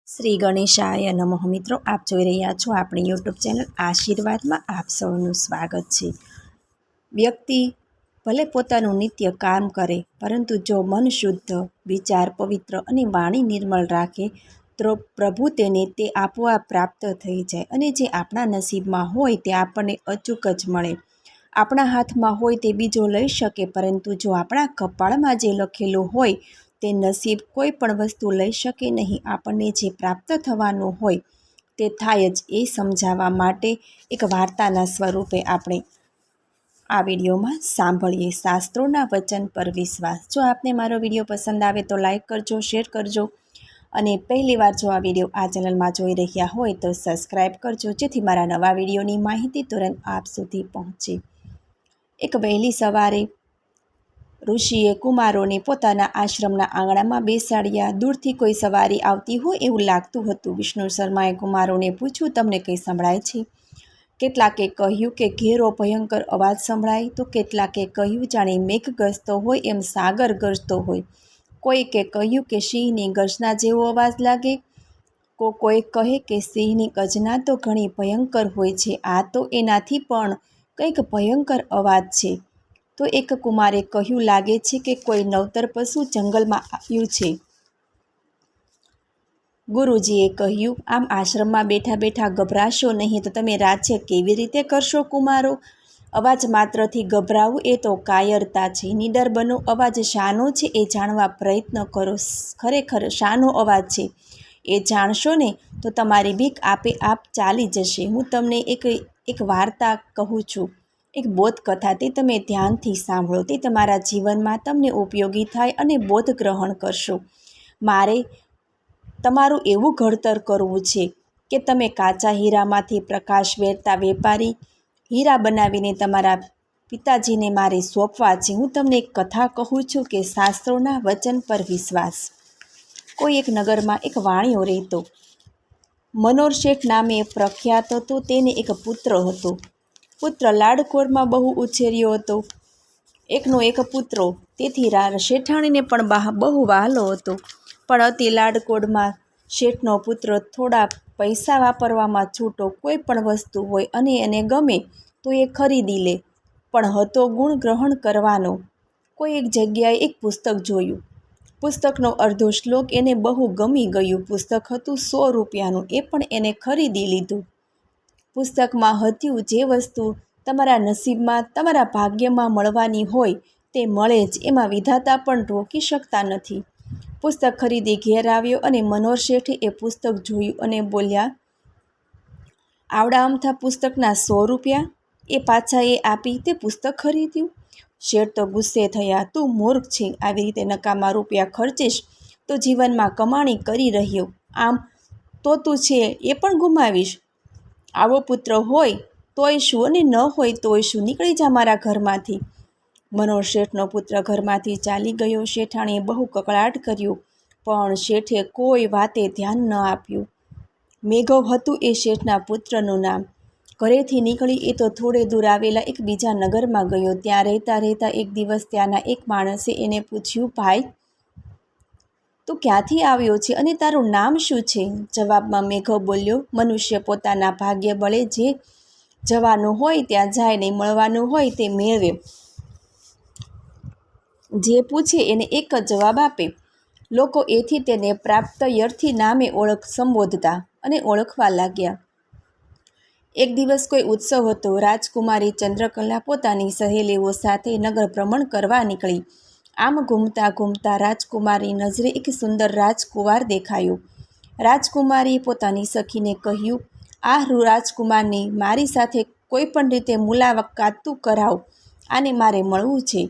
શ્રી ગણેશાય નમઃ. મિત્રો, આપ જોઈ રહ્યા છો આપણી યુટ્યુબ ચેનલ આશીર્વાદમાં. આપ સૌનું સ્વાગત છે. વ્યક્તિ ભલે પોતાનું નિત્ય કામ કરે, પરંતુ જો મન શુદ્ધ, વિચાર પવિત્ર અને વાણી નિર્મળ રાખે તો પ્રભુ તેને તે આપોઆપ પ્રાપ્ત થઈ જાય. અને જે આપણા નસીબમાં હોય તે આપણને અચૂક જ મળે. આપણા હાથમાં હોય તે બીજો લઈ શકે, પરંતુ જો આપણા કપાળમાં જે લખેલું હોય તે નસીબ કોઈ પણ વસ્તુ લઈ શકે નહીં. આપણને જે પ્રાપ્ત થવાનું હોય તે થાય જ. એ સમજાવવા માટે એક વાર્તાના સ્વરૂપે આપણે આ વિડીયોમાં સાંભળીએ. શાસ્ત્રોના વચન પર વિશ્વાસ. જો આપને મારો વિડીયો પસંદ આવે તો લાઈક કરજો, શેર કરજો, અને પહેલીવાર જો આ વિડીયો આ ચેનલમાં જોઈ રહ્યા હોય તો સબસ્ક્રાઈબ કરજો, જેથી મારા નવા વિડીયોની માહિતી તુરંત આપ સુધી પહોંચે. એક વહેલી સવારે ઋષિએ કુમારોને પોતાના આશ્રમના આંગણામાં બેસાડ્યા. દૂરથી કોઈ સવારી આવતી હોય એવું લાગતું હતું. વિષ્ણુ શર્માએ કુમારોને પૂછ્યું, તમને કંઈ સંભળાય છે? કેટલાકે કહ્યું કે ઘેરો ભયંકર અવાજ સંભળાય, તો કેટલાકે કહ્યું જાણે મેઘ ગરજતો હોય એમ સાગર ગરજતો હોય. કોઈકે કહ્યું કે સિંહની ગર્જના જેવો અવાજ લાગે. કોઈ કહે કે સિંહની ગર્જના તો ઘણી ભયંકર હોય છે, આ તો એનાથી પણ કંઈક ભયંકર અવાજ છે. તો એક કુમારે કહ્યું, લાગે છે કે કોઈ નવતર પશુ જંગલમાં આવ્યું છે. ગુરુજીએ કહ્યું, આમ આશ્રમમાં બેઠા બેઠા ગભરાશો નહીં તો તમે રાજ્ય કેવી રીતે કરશો કુમારો? અવાજ માત્રથી ગભરાવું એ તો કાયરતા છે. નીડર બનો. અવાજ શાનો છે એ જાણવા પ્રયત્ન કરો. ખરેખર શાનો અવાજ છે એ જાણશો ને તો તમારી બીક આપે આપ ચાલી જશે. હું તમને એક વાર્તા કહું છું, એક બોધ કથા. તે તમે ધ્યાનથી સાંભળો. તે તમારા જીવનમાં તમને ઉપયોગી થાય અને બોધ ગ્રહણ કરશો. મારે તમારું એવું ઘડતર કરવું છે કે તમે કાચા હીરામાંથી પ્રકાશ વેરતા વેપારી હીરા બનાવીને તમારા પિતાજીને મારે સોંપવા છે. હું તમને એક કથા કહું છું કે શાસ્ત્રોના વચન પર વિશ્વાસ. કોઈ એક નગરમાં એક વાણિયો રહેતો. મનોહર શેઠ નામે પ્રખ્યાત હતો. તેને એક પુત્ર હતો. પુત્ર લાડકોરમાં બહુ ઉછેર્યો હતો. એકનો એક પુત્ર, તેથી શેઠાણીને પણ બહુ વહાલો હતો. પણ અતિ લાડકોડમાં શેઠનો પુત્ર થોડા પૈસા વાપરવામાં છૂટો. કોઈ પણ વસ્તુ હોય અને એને ગમે તો એ ખરીદી લે, પણ હતો ગુણ ગ્રહણ કરવાનો. કોઈ એક જગ્યાએ એક પુસ્તક જોયું. પુસ્તકનો અડધો શ્લોક એને બહુ ગમી ગયું. પુસ્તક હતું 100 રૂપિયાનું. એ પણ એને ખરીદી લીધું. પુસ્તકમાં હતું, જે વસ્તુ તમારા નસીબમાં, તમારા ભાગ્યમાં મળવાની હોય તે મળે જ. એમાં વિધાતા પણ રોકી શકતા નથી. પુસ્તક ખરીદી ઘેર આવ્યો અને મનોહર શેઠે એ પુસ્તક જોયું અને બોલ્યા, આવડા અમથા પુસ્તકના 100 રૂપિયા એ પાછા એ આપી તે પુસ્તક ખરીદ્યું? શેઠ તો ગુસ્સે થયા. તું મૂર્ખ છે. આવી રીતે નકામા રૂપિયા ખર્ચીશ તો જીવનમાં કમાણી કરી રહ્યો, આમ તો તું છે એ પણ ગુમાવીશ. આવો પુત્ર હોય તોય શું અને ન હોય તોય શું? નીકળી જા મારા ઘરમાંથી. મનોહર શેઠનો પુત્ર ઘરમાંથી ચાલી ગયો. શેઠાણીએ બહુ કકળાટ કર્યો, પણ શેઠે કોઈ વાતે ધ્યાન ન આપ્યું. મેઘવ હતું એ શેઠના પુત્રનું નામ. ઘરેથી નીકળી એ તો થોડે દૂર આવેલા એક બીજા નગરમાં ગયો. ત્યાં રહેતા રહેતા એક દિવસ ત્યાંના એક માણસે એને પૂછ્યું, ભાઈ, તું ક્યાંથી આવ્યો છે અને તારું નામ શું છે? જવાબમાં મેઘવ બોલ્યો, મનુષ્ય પોતાના ભાગ્ય બળે જે જવાનું હોય ત્યાં જાય, નહીં મળવાનું હોય તે મેળવે. જે પૂછે એને એક જ જવાબ આપે. લોકો એથી તેને પ્રાપ્તયર્થી નામે સંબોધતા અને ઓળખવા લાગ્યા. એક દિવસ કોઈ ઉત્સવ હતો. રાજકુમારી ચંદ્રકલા પોતાની સહેલીઓ સાથે નગર ભ્રમણ કરવા નીકળી. આમ ઘૂમતા ઘૂમતા રાજકુમારી નજરે એક સુંદર રાજકુમાર દેખાયો. રાજકુમારીએ પોતાની સખીને કહ્યું, આ રાજકુમારની મારી સાથે કોઈ પણ રીતે મુલાકાત તું કરાવ, આને મારે મળવું છે.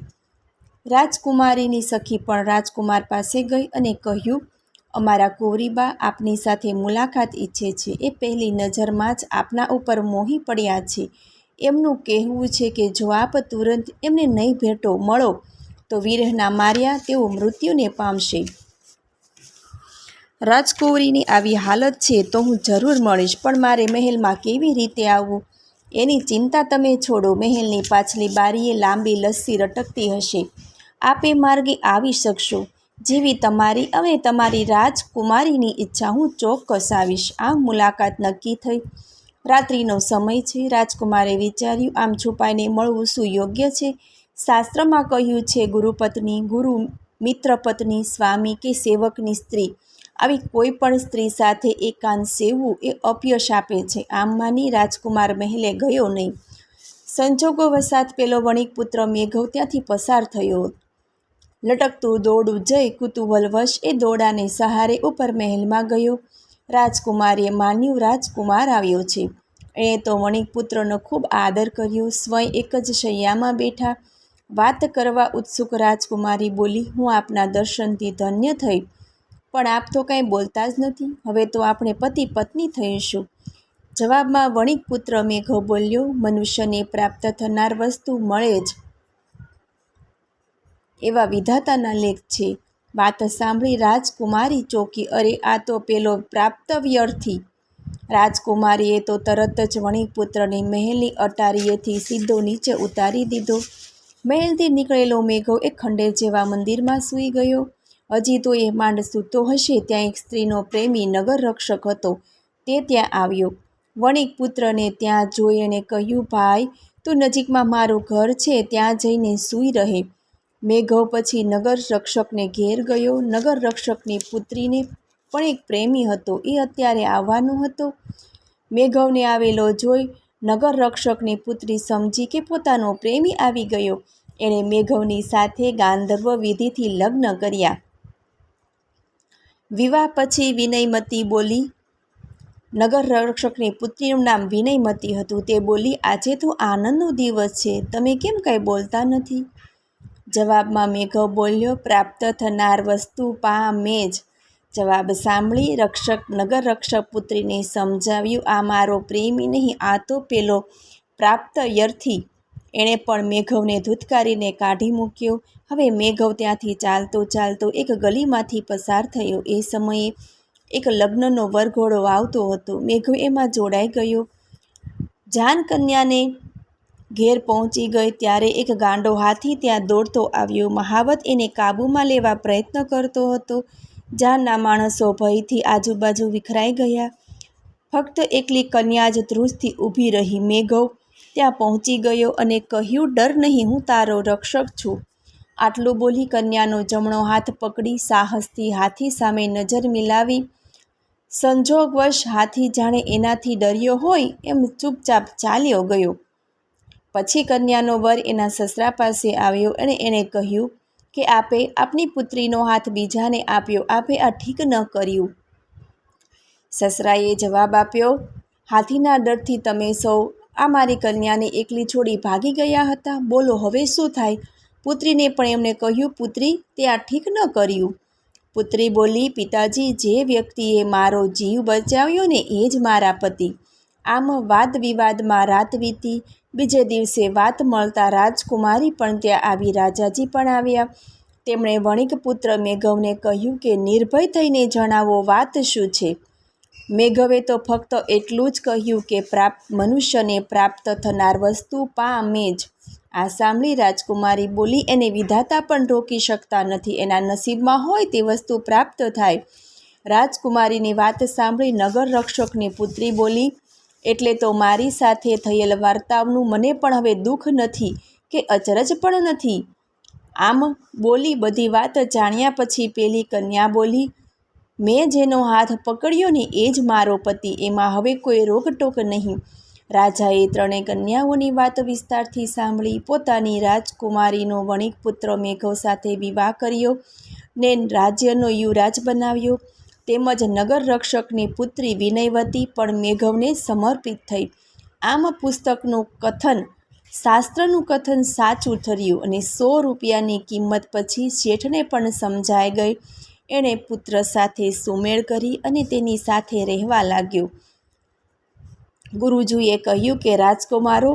રાજકુમારીની સખી પણ રાજકુમાર પાસે ગઈ અને કહ્યું, અમારા કુંવરીબા આપની સાથે મુલાકાત ઈચ્છે છે. એ પહેલી નજરમાં જ આપના ઉપર મોહી પડ્યા છે. એમનું કહેવું છે કે જો આપ તુરંત એમને નહીં ભેટો મળો તો વિરહના માર્યા તેઓ મૃત્યુને પામશે. રાજકુંવરીની આવી હાલત છે તો હું જરૂર મળીશ, પણ મારે મહેલમાં કેવી રીતે આવવું એની ચિંતા તમે છોડો. મહેલની પાછલી બારીએ લાંબી લસ્સી રટકતી હશે. આપે માર્ગે આવી શકશો. જેવી તમારી અને તમારી રાજકુમારીની ઈચ્છા હું ચોક્કસ આવીશ. આમ મુલાકાત નક્કી થઈ. રાત્રિનો સમય છે. રાજકુમારે વિચાર્યું, આમ છુપાઈને મળવું શું યોગ્ય છે? શાસ્ત્રમાં કહ્યું છે, ગુરુપત્ની, ગુરુ મિત્રપત્ની, સ્વામી કે સેવકની સ્ત્રી, આવી કોઈ પણ સ્ત્રી સાથે એકાંત સેવવું એ અપયશ આપે છે. આમ માની રાજકુમાર મહેલે ગયો નહીં. સંજોગો વસાત પેલો વણિકપુત્ર મેઘવ ત્યાંથી પસાર થયો. લટકતું દોડું જઈ કુતૂહલવશ એ દોડાને સહારે ઉપર મહેલમાં ગયો. રાજકુમારીએ માન્યું રાજકુમાર આવ્યો છે. એણે તો વણિકપુત્રનો ખૂબ આદર કર્યો. સ્વયં એક જ શૈયામાં બેઠા વાત કરવા ઉત્સુક રાજકુમારી બોલી, હું આપના દર્શનથી ધન્ય થઈ, પણ આપ તો કાંઈ બોલતા જ નથી. હવે તો આપણે પતિ પત્ની થઈશું. જવાબમાં વણિકપુત્ર મેઘવ બોલ્યો, મનુષ્યને પ્રાપ્ત થનાર વસ્તુ મળે જ એવા વિધાતાના લેખ છે. વાત સાંભળી રાજકુમારી ચોંકી. અરે, આ તો પેલો પ્રાપ્તવ્યર્થી! રાજકુમારીએ તો તરત જ વણિકપુત્રને મહેલની અટારીએથી સીધો નીચે ઉતારી દીધો. મહેલથી નીકળેલો મેઘવ એક ખંડેર જેવા મંદિરમાં સૂઈ ગયો. હજી તો એ માંડ સૂતો હશે ત્યાં એક સ્ત્રીનો પ્રેમી નગર રક્ષક હતો તે ત્યાં આવ્યો. વણિકપુત્રને ત્યાં જોઈ એણે કહ્યું, ભાઈ, તું નજીકમાં મારું ઘર છે ત્યાં જઈને સૂઈ રહે. મેઘવ પછી નગર રક્ષકને ઘેર ગયો. નગર રક્ષકની પુત્રીને પણ એક પ્રેમી હતો, એ અત્યારે આવવાનો હતો. મેઘવને આવેલો જોઈ નગર રક્ષકની પુત્રી સમજી કે પોતાનો પ્રેમી આવી ગયો. એણે મેઘવની સાથે ગાંધર્વ વિધિથી લગ્ન કર્યા. વિવાહ પછી વિનયમતી બોલી, નગર રક્ષકની પુત્રીનું નામ વિનયમતી હતું. તે બોલી, આજે તો આનંદનો દિવસ છે, તમે કેમ કાંઈ બોલતા નથી? જવાબમાં મેઘવ બોલ્યો, પ્રાપ્ત થનાર વસ્તુ પામે જ. જવાબ સાંભળી નગર રક્ષક પુત્રીને સમજાવ્યું, આ મારો પ્રેમી નહીં, આ તો પેલો પ્રાપ્તયર્થી. એણે પણ મેઘવને ધૂતકારીને કાઢી મૂક્યો. હવે મેઘવ ત્યાંથી ચાલતો ચાલતો એક ગલીમાંથી પસાર થયો. એ સમયે એક લગ્નનો વરઘોડો આવતો હતો. મેઘવ એમાં જોડાઈ ગયો. જાનકન્યાને ઘેર પહોંચી ગઈ ત્યારે એક ગાંડો હાથી ત્યાં દોડતો આવ્યો. મહાવત એને કાબૂમાં લેવા પ્રયત્ન કરતો હતો. જાનના માણસો ભયથી આજુબાજુ વિખરાઈ ગયા. ફક્ત એકલી કન્યા જ ધ્રુજથી ઊભી રહી. મેઘવ ત્યાં પહોંચી ગયો અને કહ્યું, ડર નહીં, હું તારો રક્ષક છું. આટલું બોલી કન્યાનો જમણો હાથ પકડી સાહસથી હાથી સામે નજર મિલાવી. સંજોગવશ હાથી જાણે એનાથી ડર્યો હોય એમ ચૂપચાપ ચાલ્યો ગયો. પછી કન્યાનો વર એના સસરા પાસે આવ્યો અને એણે કહ્યું કે આપે આપની પુત્રીનો હાથ બીજાને આપ્યો, આપે આ ઠીક ન કર્યું. સસરાએ જવાબ આપ્યો, હાથીના ડરથી તમે સૌ આ મારી કન્યાને એકલી છોડી ભાગી ગયા હતા. બોલો હવે શું થાય? પુત્રીને પણ એમણે કહ્યું, પુત્રી, તે આ ઠીક ન કર્યું. પુત્રી બોલી, પિતાજી, જે વ્યક્તિએ મારો જીવ બચાવ્યો ને એ જ મારા પતિ. આમ વાદ વિવાદમાં રાત વીતી. બીજે દિવસે વાત મળતા રાજકુમારી પણ ત્યાં આવી. રાજાજી પણ આવ્યા. તેમણે વણિકપુત્ર મેઘવને કહ્યું કે નિર્ભય થઈને જણાવો, વાત શું છે? મેઘવે તો ફક્ત એટલું જ કહ્યું કે મનુષ્યને પ્રાપ્ત થનાર વસ્તુ પામે જ. આ સાંભળી રાજકુમારી બોલી, એને વિધાતા પણ રોકી શકતા નથી, એના નસીબમાં હોય તે વસ્તુ પ્રાપ્ત થાય. રાજકુમારીની વાત સાંભળી નગર રક્ષકની પુત્રી બોલી, એટલે તો મારી સાથે થયેલ વાર્તાવનું મને પણ હવે દુઃખ નથી કે અચરજ પણ નથી. આમ બોલી બધી વાત જાણ્યા પછી પેલી કન્યા બોલી, મેં જેનો હાથ પકડ્યો ને એ જ મારો પતિ, એમાં હવે કોઈ રોકટોક નહીં. રાજાએ ત્રણેય કન્યાઓની વાત વિસ્તારથી સાંભળી. પોતાની રાજકુમારીનો વણિકપુત્ર મેઘવ સાથે વિવાહ કર્યો ને રાજ્યનો યુવરાજ બનાવ્યો. તેમજ નગર રક્ષકની પુત્રી વિનયવતી પણ મેઘવને સમર્પિત થઈ. આમ પુસ્તકનું કથન, શાસ્ત્રનું કથન સાચું ઠર્યું અને 100 રૂપિયાની કિંમત પછી શેઠને પણ સમજાઈ ગઈ. એણે પુત્ર સાથે સુમેળ કરી અને તેની સાથે રહેવા લાગ્યો. ગુરુજીએ કહ્યું કે રાજકુમારો,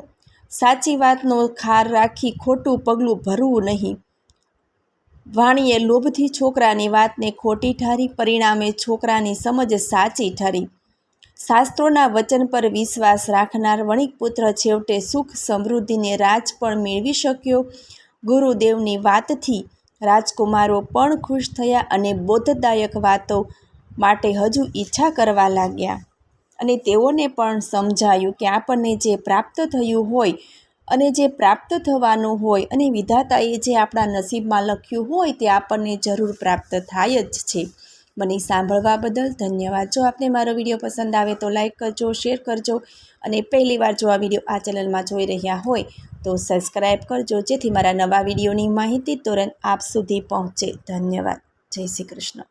સાચી વાતનો ખાર રાખી ખોટું પગલું ભરવું નહીં. વાણીએ લોભથી છોકરાની વાતને ખોટી ઠારી, પરિણામે છોકરાની સમજ સાચી ઠરી. શાસ્ત્રોના વચન પર વિશ્વાસ રાખનાર વણિકપુત્ર છેવટે સુખ સમૃદ્ધિને રાજ પણ મેળવી શક્યો. ગુરુદેવની વાતથી રાજકુમારો પણ ખુશ થયા અને બોધદાયક વાતો માટે હજુ ઈચ્છા કરવા લાગ્યા અને તેઓને પણ સમજાયું કે આપણને જે પ્રાપ્ત થયું હોય અને જે પ્રાપ્ત થવાનું હોય અને વિધાતાએ જે આપણા નસીબમાં લખ્યું હોય તે આપણને જરૂર પ્રાપ્ત થાય જ છે. મને સાંભળવા બદલ ધન્યવાદ. જો આપને મારો વિડીયો પસંદ આવે તો લાઈક કરજો, શેર કરજો અને પહેલીવાર જો આ વિડીયો આ ચેનલમાં જોઈ રહ્યા હોય તો સબસ્ક્રાઈબ કરજો, જેથી મારા નવા વિડીયોની માહિતી તુરંત આપ સુધી પહોંચે. ધન્યવાદ. જય શ્રી કૃષ્ણ.